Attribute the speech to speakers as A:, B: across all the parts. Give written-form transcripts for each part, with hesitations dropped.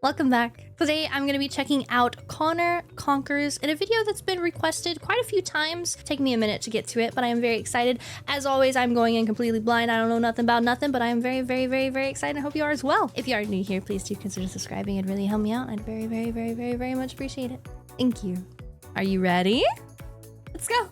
A: Welcome back. Today I'm going to be checking out Connor Conquers in a video that's been requested quite a few times. Take me a minute to get to it, but I am very excited. As always, I'm going in completely blind. I don't know nothing about nothing, but I am very, very, very, very excited. I hope you are as well. If you are new here, please do consider subscribing. It'd really help me out. I'd very, very, very, very, very much appreciate it. Thank you. Are you ready? Let's go.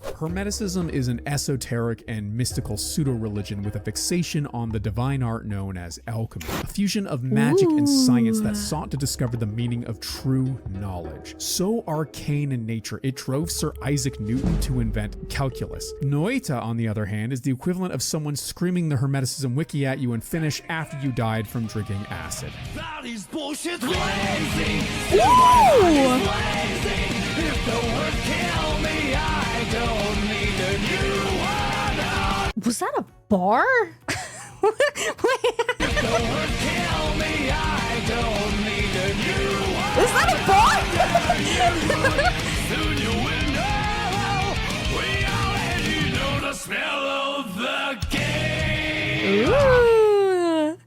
B: Hermeticism is an esoteric and mystical pseudo-religion with a fixation on the divine art known as alchemy, a fusion of magic and science that sought to discover the meaning of true knowledge. So arcane in nature, it drove Sir Isaac Newton to invent calculus. Noita, on the other hand, is the equivalent of someone screaming the Hermeticism wiki at you and finish after you died from drinking acid.
C: That is bullshit lazy. If the word kill me, I don't need a new one.
A: Was that a bar? Wait.
C: If the word kill me, I don't need a new one.
A: Is that a bar?
C: Soon you will know. We already know the smell of the game.
A: Ooh.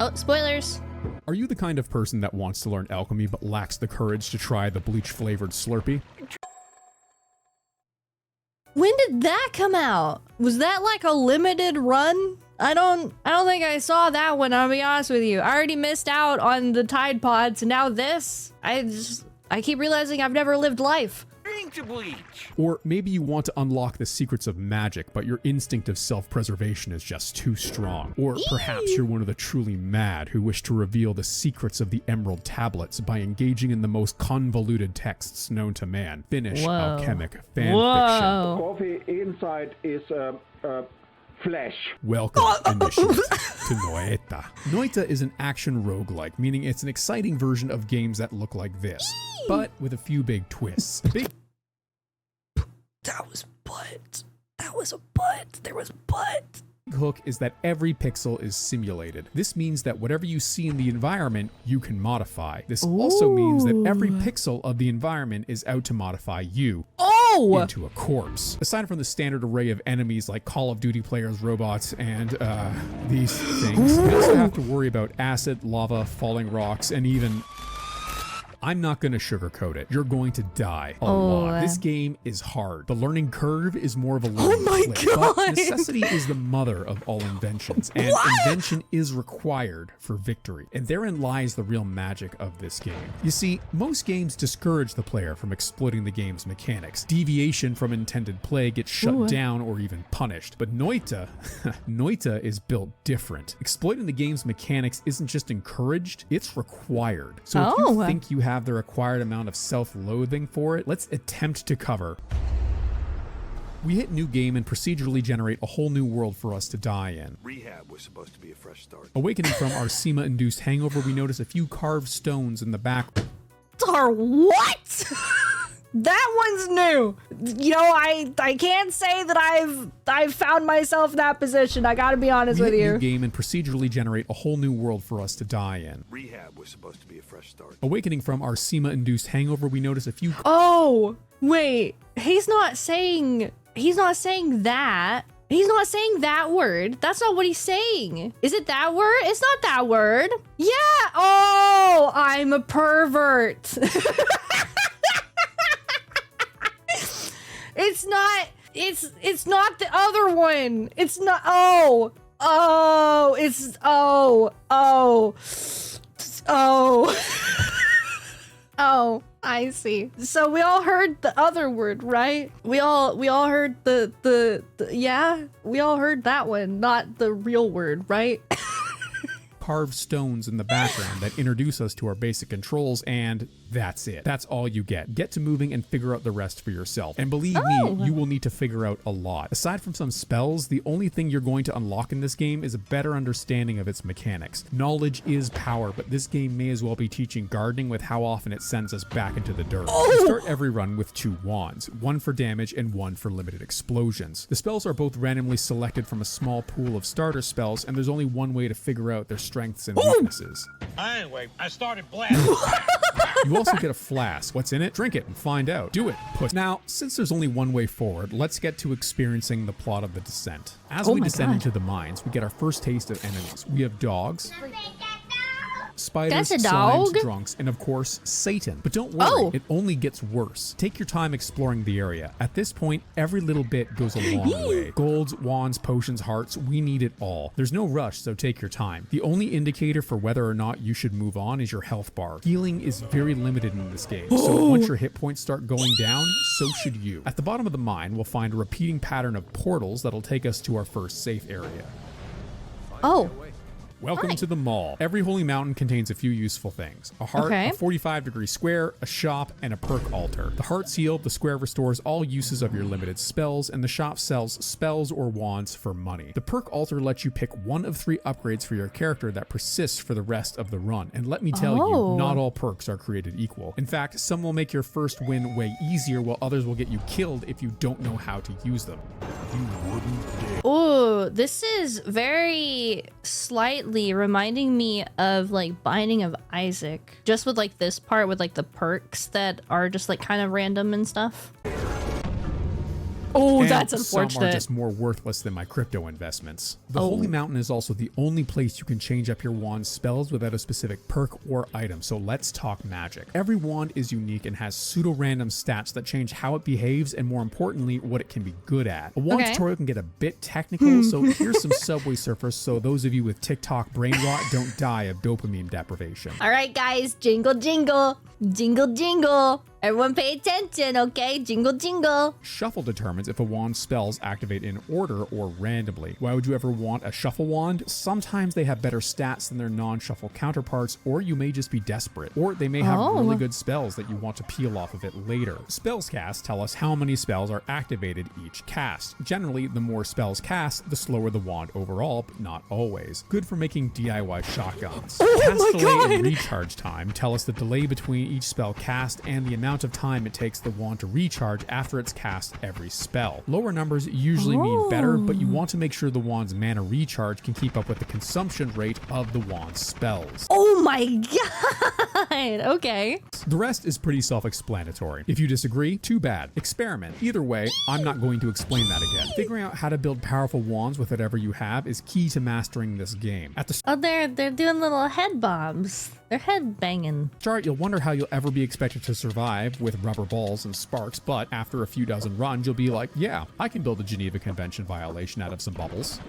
A: Oh, spoilers.
B: Are you the kind of person that wants to learn alchemy but lacks the courage to try the bleach-flavored Slurpee?
A: When did that come out? Was that like a limited run? I don't think I saw that one, I'll be honest with you. I already missed out on the Tide Pods, and now this. I keep realizing I've never lived life.
C: Drink to bleach.
B: Or maybe you want to unlock the secrets of magic, but your instinct of self-preservation is just too strong. Or perhaps you're one of the truly mad who wish to reveal the secrets of the Emerald Tablets by engaging in the most convoluted texts known to man. Finish alchemic fan fiction.
D: Coffee inside is flesh.
B: Welcome, initiates, to Noita. Noita is an action roguelike, meaning it's an exciting version of games that look like this, but with a few big twists.
A: That was butt. That was a butt. There was butt.
B: Hook is that every pixel is simulated. This means that whatever you see in the environment, you can modify. This also means that every pixel of the environment is out to modify you into a corpse. Aside from the standard array of enemies like Call of Duty players, robots, and these things, you also have to worry about acid, lava, falling rocks, and even... I'm not going to sugarcoat it. You're going to die a lot. This game is hard. The learning curve is more of a learning clip, but necessity is the mother of all inventions, and invention is required for victory. And therein lies the real magic of this game. You see, most games discourage the player from exploiting the game's mechanics. Deviation from intended play gets shut down or even punished. But Noita, Noita is built different. Exploiting the game's mechanics isn't just encouraged, it's required. So if you think you have the required amount of self-loathing for it, let's attempt to cover. We hit new game and procedurally generate a whole new world for us to die in.
E: Rehab was supposed to be a fresh start.
B: Awakening from our SEMA-induced hangover, we notice a few carved stones in the back.
A: Or what? That one's new. You know, I can't say that I've found myself in that position. I gotta be honest with you.
B: New game and procedurally generate a whole new world for us to die in.
E: Rehab was supposed to be a fresh start.
B: Awakening from our SEMA-induced hangover, we notice a few...
A: Oh, wait. He's not saying that. He's not saying that word. That's not what he's saying. Is it that word? It's not that word. Yeah. Oh, I'm a pervert. It's not the other one. It's not. Oh, I see. So we all heard the other word, right? We all heard the yeah, we all heard that one, not the real word, right?
B: Carved stones in the background that introduce us to our basic controls, and that's it. That's all you get. Get to moving and figure out the rest for yourself. And believe me, you will need to figure out a lot. Aside from some spells, the only thing you're going to unlock in this game is a better understanding of its mechanics. Knowledge is power, but this game may as well be teaching gardening with how often it sends us back into the dirt. You start every run with 2 wands, one for damage and one for limited explosions. The spells are both randomly selected from a small pool of starter spells, and there's only one way to figure out their strengths and weaknesses.
C: Anyway, I started blasting.
B: You also get a flask. What's in it? Drink it and find out. Do it. Push. Now, since there's only one way forward, let's get to experiencing the plot of the descent. As we descend into the mines, we get our first taste of enemies. We have dogs, spiders,
A: That's a
B: slimes,
A: dog?
B: drunks, and of course, Satan. But don't worry, it only gets worse. Take your time exploring the area. At this point, every little bit goes a long way. Golds, wands, potions, hearts, we need it all. There's no rush, so take your time. The only indicator for whether or not you should move on is your health bar. Healing is very limited in this game, so once your hit points start going down, so should you. At the bottom of the mine, we'll find a repeating pattern of portals that'll take us to our first safe area.
A: Oh.
B: Welcome to the mall. Every holy mountain contains a few useful things. A heart,
A: Okay.
B: a 45-degree square, a shop, and a perk altar. The heart seal, the square restores all uses of your limited spells, and the shop sells spells or wands for money. The perk altar lets you pick one of 3 upgrades for your character that persists for the rest of the run. And let me tell you, not all perks are created equal. In fact, some will make your first win way easier, while others will get you killed if you don't know how to use them.
E: You wouldn't dare.
A: Oh, this is very slightly reminding me of like Binding of Isaac, just with like this part with like the perks that are just like kind of random and stuff. Oh,
B: And
A: that's
B: some are
A: unfortunate.
B: just more worthless than my crypto investments. The Holy Mountain is also the only place you can change up your wand's spells without a specific perk or item, so let's talk magic. Every wand is unique and has pseudo-random stats that change how it behaves and, more importantly, what it can be good at. A wand
A: Okay.
B: tutorial can get a bit technical, so here's some Subway Surfers so those of you with TikTok brain rot don't die of dopamine deprivation.
A: All right, guys, jingle, jingle, jingle, jingle. Everyone pay attention, okay? Jingle, jingle.
B: Shuffle determines if a wand's spells activate in order or randomly. Why would you ever want a shuffle wand? Sometimes they have better stats than their non-shuffle counterparts, or you may just be desperate. Or they may have really good spells that you want to peel off of it later. Spells cast tell us how many spells are activated each cast. Generally, the more spells cast, the slower the wand overall, but not always. Good for making DIY shotguns. Cast delay and recharge time tell us the delay between each spell cast and the amount of time it takes the wand to recharge after it's cast every spell. Lower numbers usually mean better, but you want to make sure the wand's mana recharge can keep up with the consumption rate of the wand's spells.
A: Oh my god. Okay.
B: The rest is pretty self-explanatory. If you disagree, too bad. Experiment. Either way, I'm not going to explain that again. Figuring out how to build powerful wands with whatever you have is key to mastering this game. At the
A: Oh, they're doing little head bombs. They're head banging.
B: start, you'll wonder how you'll ever be expected to survive with rubber balls and sparks, but after a few dozen runs, you'll be like, yeah, I can build a Geneva Convention violation out of some bubbles.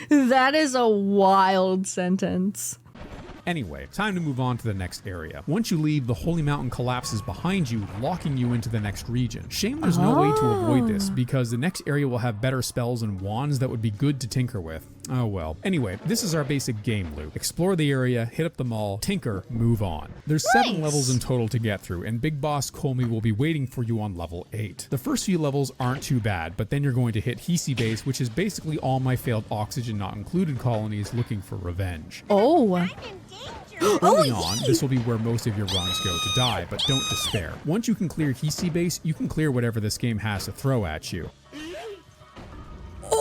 A: That is a wild sentence.
B: Anyway, time to move on to the next area. Once you leave, the Holy Mountain collapses behind you, locking you into the next region. Shame there's no way to avoid this, because the next area will have better spells and wands that would be good to tinker with. Oh well. Anyway, this is our basic game loop. Explore the area, hit up the mall, tinker, move on. There's 7 levels in total to get through, and Big Boss Comey will be waiting for you on level 8. The first few levels aren't too bad, but then you're going to hit Hisi Base, which is basically all my failed oxygen not included colonies looking for revenge.
A: Oh.
B: Early on, this will be where most of your runs go to die, but don't despair. Once you can clear Hisi Base, you can clear whatever this game has to throw at you.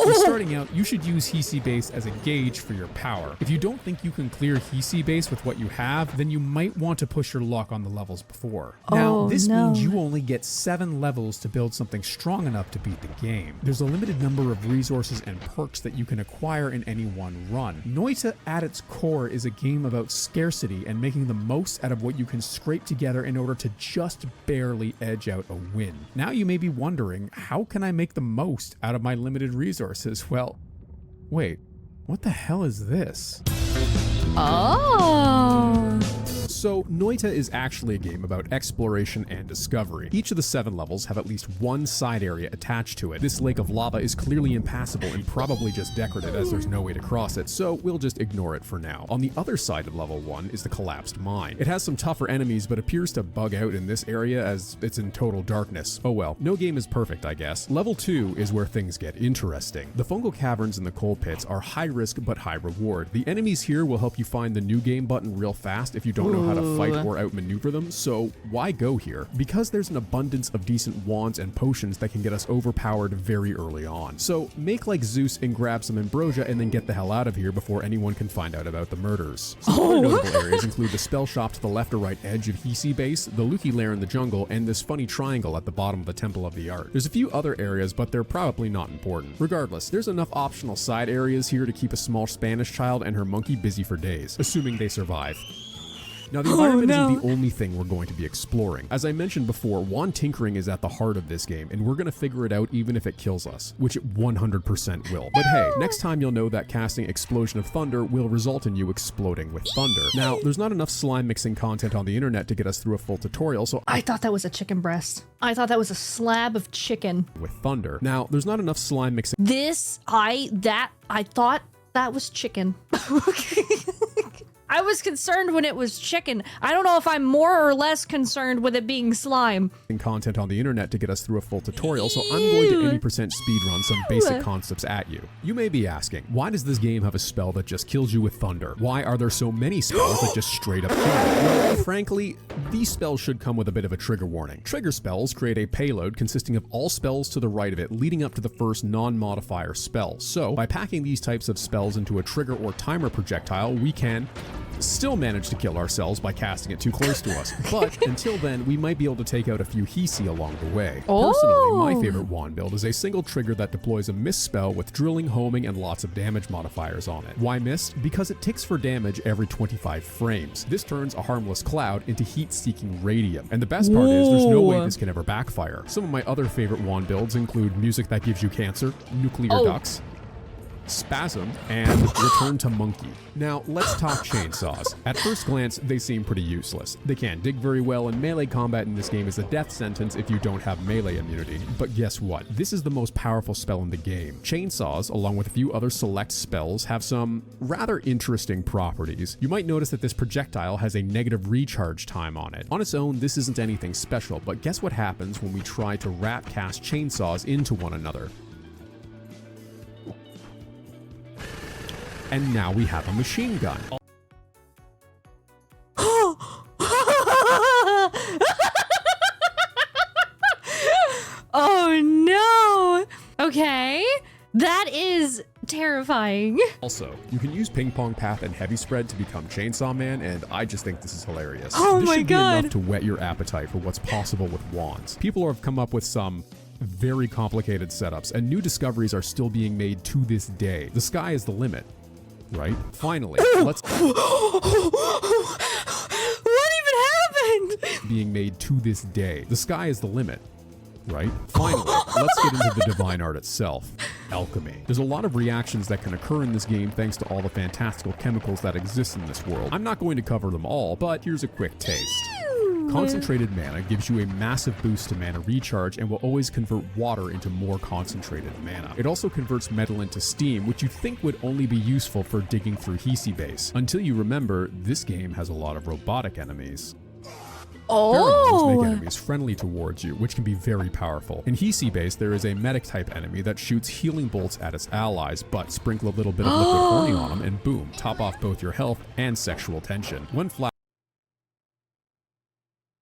B: When starting out, you should use Hisi Base as a gauge for your power. If you don't think you can clear Hisi Base with what you have, then you might want to push your luck on the levels before. Now, this means you only get 7 levels to build something strong enough to beat the game. There's a limited number of resources and perks that you can acquire in any one run. Noita, at its core, is a game about scarcity and making the most out of what you can scrape together in order to just barely edge out a win. Now you may be wondering, how can I make the most out of my limited resources? Well, wait, what the hell is this?
A: Oh.
B: So, Noita is actually a game about exploration and discovery. Each of the 7 levels have at least one side area attached to it. This lake of lava is clearly impassable and probably just decorative, as there's no way to cross it, so we'll just ignore it for now. On the other side of level 1 is the collapsed mine. It has some tougher enemies, but appears to bug out in this area as it's in total darkness. Oh well, no game is perfect, I guess. Level 2 is where things get interesting. The fungal caverns and the coal pits are high risk but high reward. The enemies here will help you find the new game button real fast if you don't know how to fight or outmaneuver them, so why go here? Because there's an abundance of decent wands and potions that can get us overpowered very early on. So make like Zeus and grab some ambrosia and then get the hell out of here before anyone can find out about the murders. Some other notable areas include the spell shop to the left or right edge of Hisi base, the Luki lair in the jungle, and this funny triangle at the bottom of the Temple of the Art. There's a few other areas, but they're probably not important. Regardless, there's enough optional side areas here to keep a small Spanish child and her monkey busy for days, assuming they survive. Now, the environment isn't the only thing we're going to be exploring. As I mentioned before, wand tinkering is at the heart of this game, and we're going to figure it out even if it kills us, which it 100% will. But hey, next time you'll know that casting Explosion of Thunder will result in you exploding with thunder. Now, there's not enough slime mixing content on the internet to get us through a full tutorial, so
A: I thought that was a chicken breast. I thought that was a slab of chicken.
B: With thunder. Now, there's not enough slime mixing.
A: I thought that was chicken. I was concerned when it was chicken. I don't know if I'm more or less concerned with it being slime.
B: Content on the internet to get us through a full tutorial, so I'm going to 80% speedrun some basic concepts at you. You may be asking, why does this game have a spell that just kills you with thunder? Why are there so many spells that just straight up kill you? Well, frankly, these spells should come with a bit of a trigger warning. Trigger spells create a payload consisting of all spells to the right of it leading up to the first non-modifier spell. So, by packing these types of spells into a trigger or timer projectile, we can still manage to kill ourselves by casting it too close to us. But until then, we might be able to take out a few Hisi along the way. Personally, my favorite wand build is a single trigger that deploys a mist spell with drilling, homing, and lots of damage modifiers on it. Why mist? Because it ticks for damage every 25 frames. This turns a harmless cloud into heat-seeking radium. And the best part is, there's no way this can ever backfire. Some of my other favorite wand builds include music that gives you cancer, nuclear ducts, spasm, and return to monkey. Now, let's talk chainsaws. At first glance, they seem pretty useless. They can't dig very well, and melee combat in this game is a death sentence if you don't have melee immunity. But guess what? This is the most powerful spell in the game. Chainsaws, along with a few other select spells, have some rather interesting properties. You might notice that this projectile has a negative recharge time on it. On its own, this isn't anything special, but guess what happens when we try to wrap cast chainsaws into one another? And now we have a machine gun.
A: Oh no! Okay, that is terrifying.
B: Also, you can use Ping Pong Path and Heavy Spread to become Chainsaw Man, and I just think this is hilarious.
A: Oh
B: this
A: my
B: should
A: God.
B: be enough to whet your appetite for what's possible with wands. People have come up with some very complicated setups, and new discoveries are still being made to this day. The sky is the limit. Right? Finally, let's...
A: What even happened?
B: Being made to this day. The sky is the limit. Right? Finally, let's get into the divine art itself. Alchemy. There's a lot of reactions that can occur in this game thanks to all the fantastical chemicals that exist in this world. I'm not going to cover them all, but here's a quick taste. Concentrated mana gives you a massive boost to mana recharge and will always convert water into more concentrated mana. It also converts metal into steam, which you'd think would only be useful for digging through Hisi base. Until you remember, this game has a lot of robotic enemies. Pheromoans make enemies friendly towards you, which can be very powerful. In Hisi base, there is a medic type enemy that shoots healing bolts at its allies, but sprinkle a little bit of liquid horny on them and boom, top off both your health and sexual tension. One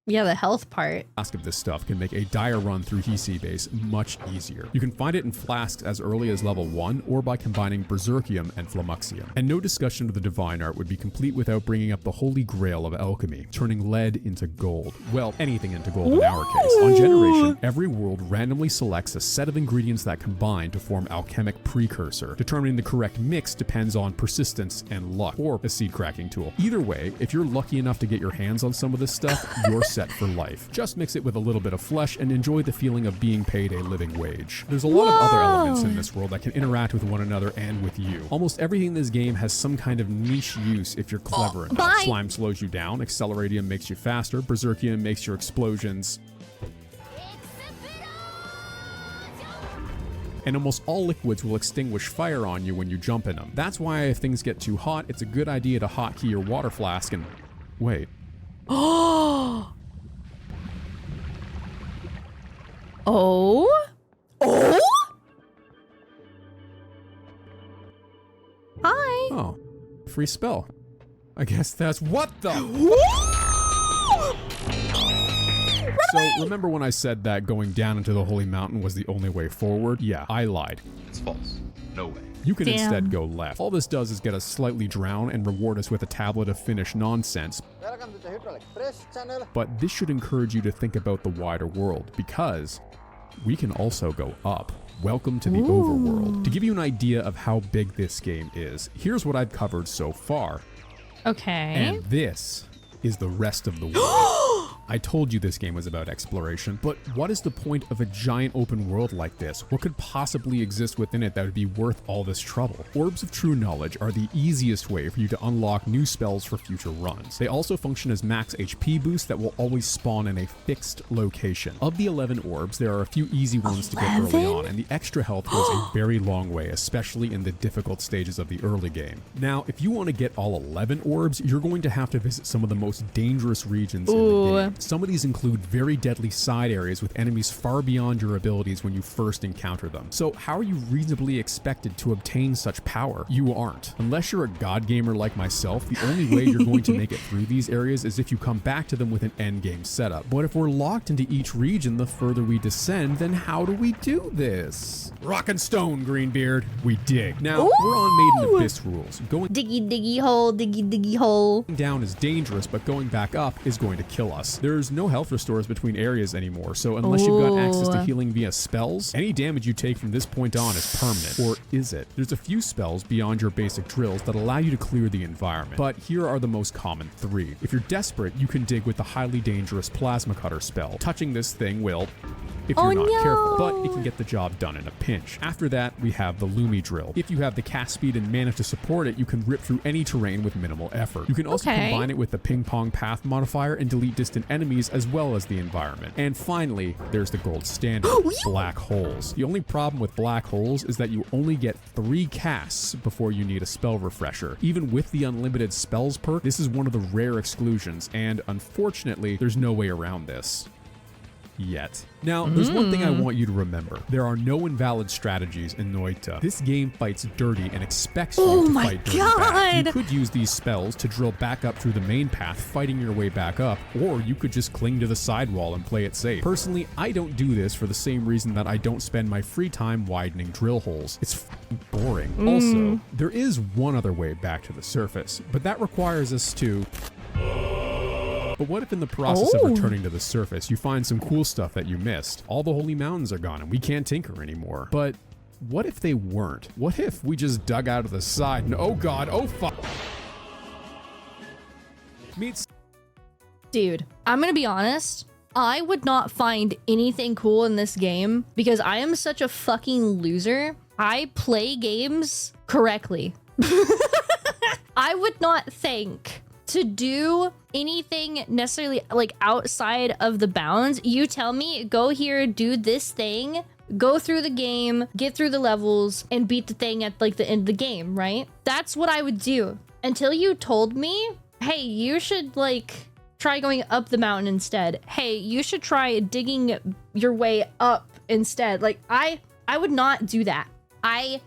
A: Yeah, the health part.
B: flask of this stuff can make a dire run through Hisi base much easier. You can find it in flasks as early as level 1 or by combining Berserkium and Flamuxium. And no discussion of the divine art would be complete without bringing up the holy grail of alchemy, turning lead into gold. Well, anything into gold in our case. On Generation, every world randomly selects a set of ingredients that combine to form alchemic precursor. Determining the correct mix depends on persistence and luck, or a seed cracking tool. Either way, if you're lucky enough to get your hands on some of this stuff, you're set for life. Just mix it with a little bit of flesh and enjoy the feeling of being paid a living wage. There's a lot of other elements in this world that can interact with one another and with you. Almost everything in this game has some kind of niche use if you're clever enough.
A: Bye.
B: Slime slows you down, Acceleratium makes you faster, Berserkium makes your explosions, and almost all liquids will extinguish fire on you when you jump in them. That's why if things get too hot, it's a good idea to hotkey your water flask and... wait.
A: Oh. Hi.
B: Oh, free spell. I guess that's what the... So remember when I said that going down into the Holy Mountain was the only way forward? Yeah, I lied.
F: It's false. No way.
B: You can
A: Damn.
B: instead go left. All this does is get us slightly drown and reward us with a tablet of Finnish nonsense.
G: Welcome to the Hydraulic Press channel.
B: But this should encourage you to think about the wider world, because we can also go up. Welcome to the overworld. To give you an idea of how big this game is, here's what I've covered so far.
A: Okay.
B: And this is the rest of the world. I told you this game was about exploration, but what is the point of a giant open world like this? What could possibly exist within it that would be worth all this trouble? Orbs of True Knowledge are the easiest way for you to unlock new spells for future runs. They also function as max HP boosts that will always spawn in a fixed location. Of the 11 orbs, there are a few easy ones to get early on, and the extra health goes a very long way, especially in the difficult stages of the early game. Now, if you want to get all 11 orbs, you're going to have to visit some of the most dangerous regions in the game. Some of these include very deadly side areas with enemies far beyond your abilities when you first encounter them. So how are you reasonably expected to obtain such power? You aren't. Unless you're a god gamer like myself, the only way you're going to make it through these areas is if you come back to them with an endgame setup. But if we're locked into each region the further we descend, then how do we do this? Rock and stone, Greenbeard. We dig. Now, we're on Maiden Abyss rules. Going
A: Diggy diggy hole.
B: down is dangerous, but going back up is going to kill us. There's no health restores between areas anymore, so unless you've got access to healing via spells, any damage you take from this point on is permanent. Or is it? There's a few spells beyond your basic drills that allow you to clear the environment, but here are the most common 3. If you're desperate, you can dig with the highly dangerous Plasma Cutter spell. Touching this thing will, if you're not careful, but it can get the job done in a pinch. After that, we have the Lumi Drill. If you have the cast speed and mana to support it, you can rip through any terrain with minimal effort. You can also combine it with the Ping Pong Path modifier and delete distant enemies as well as the environment. And finally, there's the gold standard, black holes. The only problem with black holes is that you only get 3 casts before you need a spell refresher. Even with the unlimited spells perk, this is one of the rare exclusions, and unfortunately, there's no way around this. Yet. Now, there's one thing I want you to remember. There are no invalid strategies in Noita. This game fights dirty and expects you to fight dirty back. You could use these spells to drill back up through the main path, fighting your way back up, or you could just cling to the sidewall and play it safe. Personally, I don't do this for the same reason that I don't spend my free time widening drill holes. It's boring. Also, there is one other way back to the surface, but that requires us to... But what if in the process of returning to the surface, you find some cool stuff that you missed? All the holy mountains are gone and we can't tinker anymore. But what if they weren't? What if we just dug out of the side and oh god, oh fuck.
A: Dude, I'm gonna be honest. I would not find anything cool in this game because I am such a fucking loser. I play games correctly. I would not think to do anything necessarily like outside of the bounds. You tell me, go here, do this thing, go through the game, get through the levels, and beat the thing at like the end of the game, right? That's what I would do until you told me, hey, you should like try going up the mountain instead. Hey, you should try digging your way up instead. Like I would not do that. I'm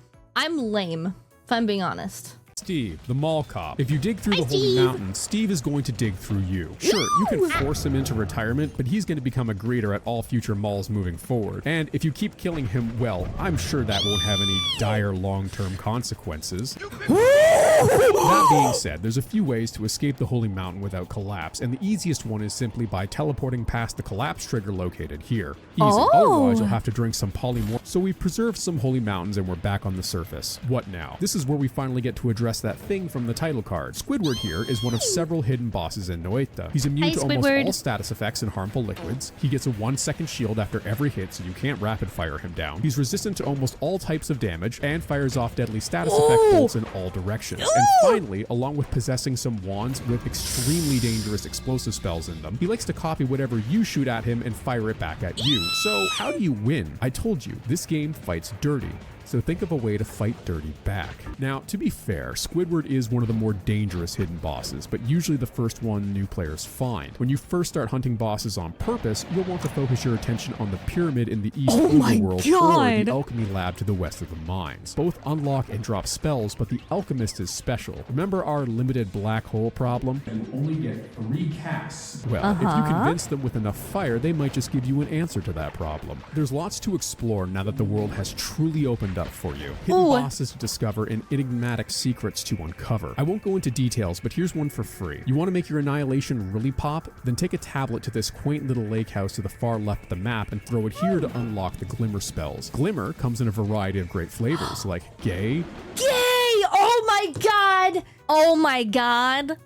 A: lame, if I'm being honest.
B: Steve, the mall cop. If you dig through the Holy Mountain, Steve is going to dig through you. Sure, you can force him into retirement, but he's going to become a greeter at all future malls moving forward. And if you keep killing him, well, I'm sure that won't have any dire long-term consequences. That being said, there's a few ways to escape the Holy Mountain without collapse, and the easiest one is simply by teleporting past the collapse trigger located here. Easy. Otherwise, you'll have to drink some polymorphine. So we've preserved some holy mountains and we're back on the surface. What now? This is where we finally get to address that thing from the title card. Squidward here is one of several hidden bosses in Noita. He's immune to almost all status effects and harmful liquids. He gets a 1-second shield after every hit, so you can't rapid fire him down. He's resistant to almost all types of damage and fires off deadly status effect bolts in all directions. And finally, along with possessing some wands with extremely dangerous explosive spells in them, he likes to copy whatever you shoot at him and fire it back at you. So how do you win? I told you, this game fights dirty. so think of a way to fight Dirty back. Now, to be fair, Squidward is one of the more dangerous hidden bosses, but usually the first one new players find. When you first start hunting bosses on purpose, you'll want to focus your attention on the pyramid in the east overworld or the alchemy lab to the west of the mines. Both unlock and drop spells, but the alchemist is special. Remember our limited black hole problem? You only get 3 casts. Well, if you convince them with enough fire, they might just give you an answer to that problem. There's lots to explore now that the world has truly opened up for you. Hidden bosses to discover and enigmatic secrets to uncover. I won't go into details, but here's one for free. You want to make your annihilation really pop? Then take a tablet to this quaint little lake house to the far left of the map and throw it here to unlock the Glimmer spells. Glimmer comes in a variety of great flavors, like gay.
A: Gay! Oh my god! Oh my god.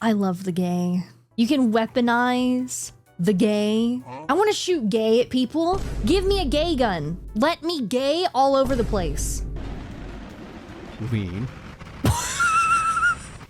A: I love the gay. You can weaponize the gay. I want to shoot gay at people. Give me a gay gun. Let me gay all over the place.
B: Lean.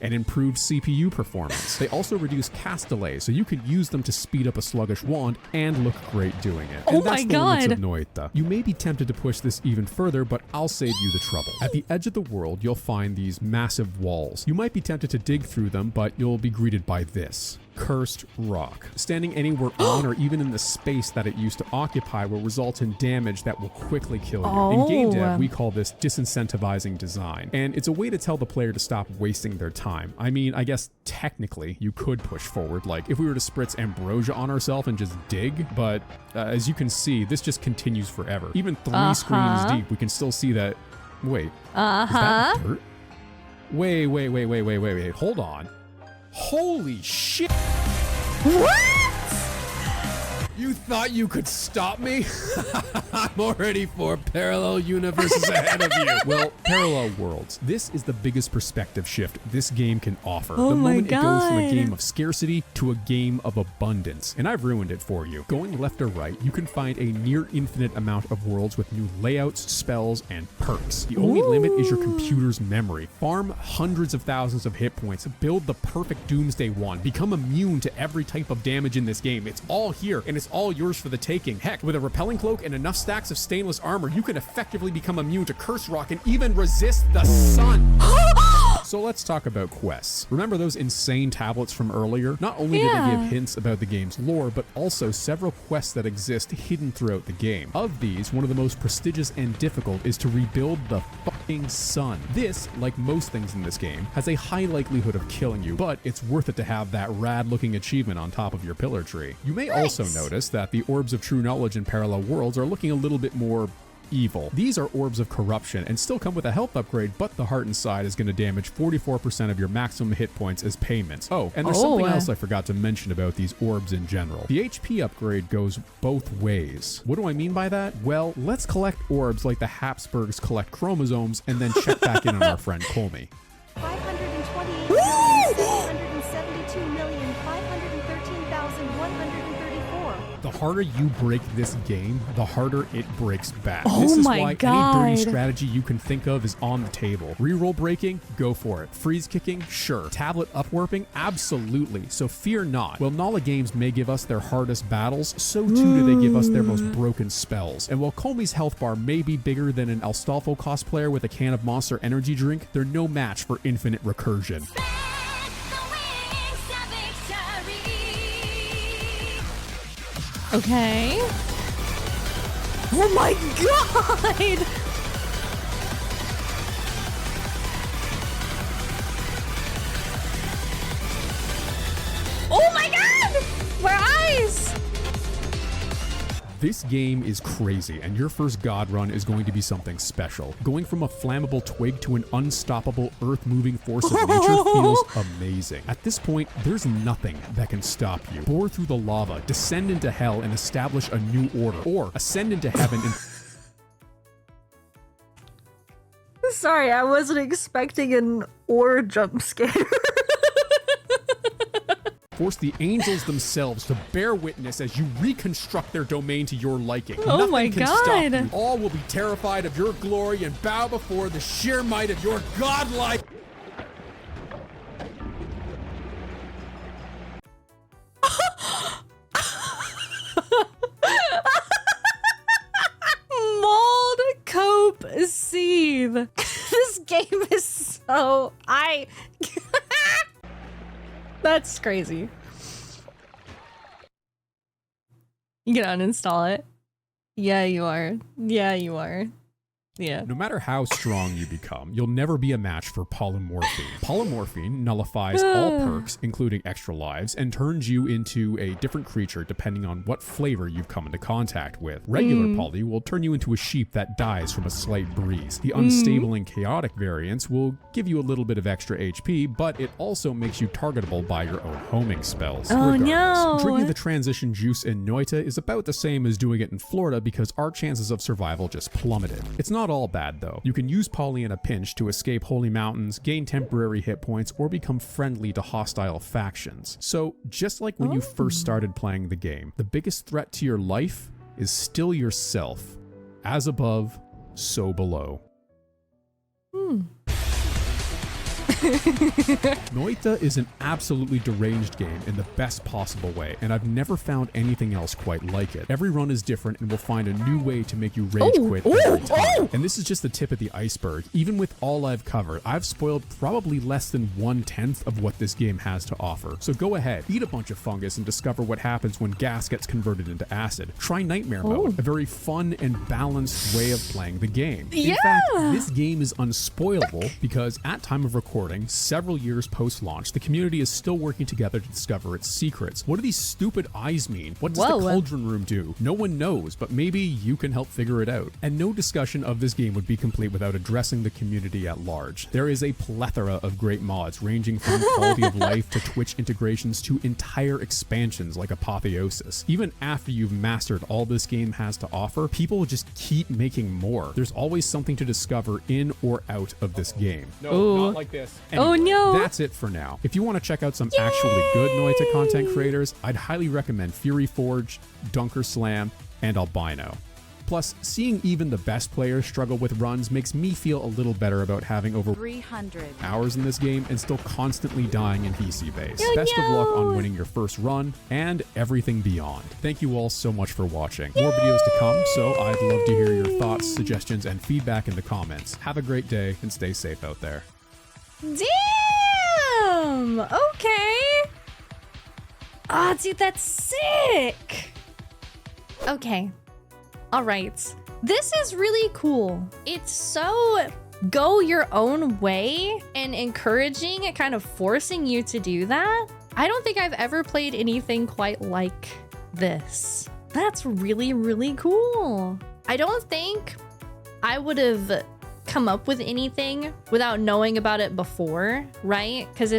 B: And improved CPU performance. They also reduce cast delay, so you could use them to speed up a sluggish wand and look great doing it.
A: Oh
B: and that's
A: my
B: the limits
A: god.
B: of Noita. You may be tempted to push this even further, but I'll save you the trouble. At the edge of the world, you'll find these massive walls. You might be tempted to dig through them, but you'll be greeted by this. Cursed rock. Standing anywhere on or even in the space that it used to occupy will result in damage that will quickly kill you. In game dev, we call this disincentivizing design, and it's a way to tell the player to stop wasting their time. I mean, I guess technically you could push forward, like if we were to spritz ambrosia on ourselves and just dig, but as you can see, this just continues forever. Even 3 screens deep, we can still see that. Wait, is that dirt? Wait, hold on. Holy shit!
A: What?
B: You thought you could stop me? I'm already 4 parallel universes ahead of you. Well, parallel worlds. This is the biggest perspective shift this game can offer.
A: Oh
B: the
A: my
B: moment it goes from a
A: God.
B: game of scarcity to a game of abundance. And I've ruined it for you. Going left or right, you can find a near infinite amount of worlds with new layouts, spells, and perks. The only limit is your computer's memory. Farm hundreds of thousands of hit points, build the perfect Doomsday wand, become immune to every type of damage in this game. It's all here, and it's all yours for the taking. Heck, with a repelling cloak and enough stacks of stainless armor, you can effectively become immune to Curse Rock and even resist the sun. So let's talk about quests. Remember those insane tablets from earlier? Not only did they give hints about the game's lore, but also several quests that exist hidden throughout the game. Of these, one of the most prestigious and difficult is to rebuild the fucking sun. This, like most things in this game, has a high likelihood of killing you, but it's worth it to have that rad-looking achievement on top of your pillar tree. You may also notice that the orbs of true knowledge in parallel worlds are looking a little bit more evil. These are orbs of corruption and still come with a health upgrade, but the heart inside is going to damage 44% of your maximum hit points as payments. Oh, and there's something else I forgot to mention about these orbs in general. The HP upgrade goes both ways. What do I mean by that? Well, let's collect orbs like the Habsburgs collect chromosomes and then check back in on our friend Colmy.
H: 528,772,513,134.
B: The harder you break this game, the harder it breaks back.
A: Oh
B: this is
A: my
B: why
A: God.
B: any dirty strategy you can think of is on the table. Reroll breaking? Go for it. Freeze kicking? Sure. Tablet upwarping? Absolutely. So fear not. While Nala Games may give us their hardest battles, so too do they give us their most broken spells. And while Comey's health bar may be bigger than an Astolfo cosplayer with a can of Monster Energy drink, they're no match for infinite recursion.
A: Okay. Oh my god! Oh my god! My eyes!
B: This game is crazy, and your first god run is going to be something special. Going from a flammable twig to an unstoppable earth-moving force of nature feels amazing. At this point, there's nothing that can stop you. Bore through the lava, descend into hell, and establish a new order, or ascend into heaven and
A: Sorry, I wasn't expecting an ore jump scare.
B: force the angels themselves to bear witness as you reconstruct their domain to your liking.
A: Oh
B: Nothing
A: my
B: can
A: God.
B: stop you. All will be terrified of your glory and bow before the sheer might of your godlike.
A: Poop seethe. This game is so... That's crazy. You can uninstall it. Yeah, you are. Yeah, you are. Yeah.
B: No matter how strong you become, you'll never be a match for Polymorphine. Polymorphine nullifies all perks, including extra lives, and turns you into a different creature depending on what flavor you've come into contact with. Regular Poly will turn you into a sheep that dies from a slight breeze. The unstable and chaotic variants will give you a little bit of extra HP, but it also makes you targetable by your own homing spells.
A: Oh no!
B: Drinking the transition juice in Noita is about the same as doing it in Florida because our chances of survival just plummeted. It's not all bad though. You can use Poly in a pinch to escape holy mountains, gain temporary hit points, or become friendly to hostile factions. So just like when you first started playing the game, the biggest threat to your life is still yourself. As above, so below. Noita is an absolutely deranged game in the best possible way, and I've never found anything else quite like it. Every run is different and will find a new way to make you rage quit every time. And this is just the tip of the iceberg. Even with all I've covered, I've spoiled probably less than 1/10 of what this game has to offer. So go ahead, eat a bunch of fungus and discover what happens when gas gets converted into acid. Try Nightmare Mode, a very fun and balanced way of playing the game. In fact, this game is unspoilable because at time of recording, several years post-launch, the community is still working together to discover its secrets. What do these stupid eyes mean? What does the cauldron room do? No one knows, but maybe you can help figure it out. And no discussion of this game would be complete without addressing the community at large. There is a plethora of great mods ranging from quality of life to Twitch integrations to entire expansions like Apotheosis. Even after you've mastered all this game has to offer, people just keep making more. There's always something to discover in or out of this game. No, not like this. Anyway,
A: no.
B: That's it for now. If you want to check out some actually good Noita content creators, I'd highly recommend Fury Forge, Dunker Slam, and Albino. Plus, seeing even the best players struggle with runs makes me feel a little better about having over 300 hours in this game and still constantly dying in PC base. Best of luck on winning your first run and everything beyond. Thank you all so much for watching. More videos to come, so I'd love to hear your thoughts, suggestions, and feedback in the comments. Have a great day and stay safe out there.
A: Damn! Okay. Ah, dude, that's sick. Okay. All right. This is really cool. It's so go your own way and encouraging and kind of forcing you to do that. I don't think I've ever played anything quite like this. That's really, really cool. I don't think I would have come up with anything without knowing about it before, right? Because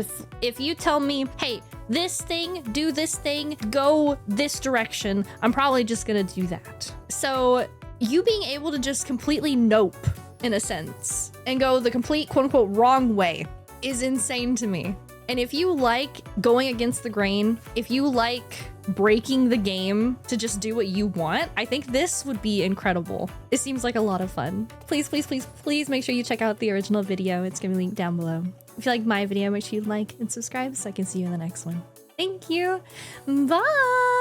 A: if you tell me, hey, this thing, do this thing, go this direction, I'm probably just gonna do that. So you being able to just completely nope, in a sense, and go the complete quote-unquote wrong way is insane to me. And if you like going against the grain, if you like breaking the game to just do what you want, I think this would be incredible. It seems like a lot of fun. Please, please, please, please make sure you check out the original video. It's gonna be linked down below. If you like my video, make sure you like and subscribe so I can see you in the next one. Thank you. Bye.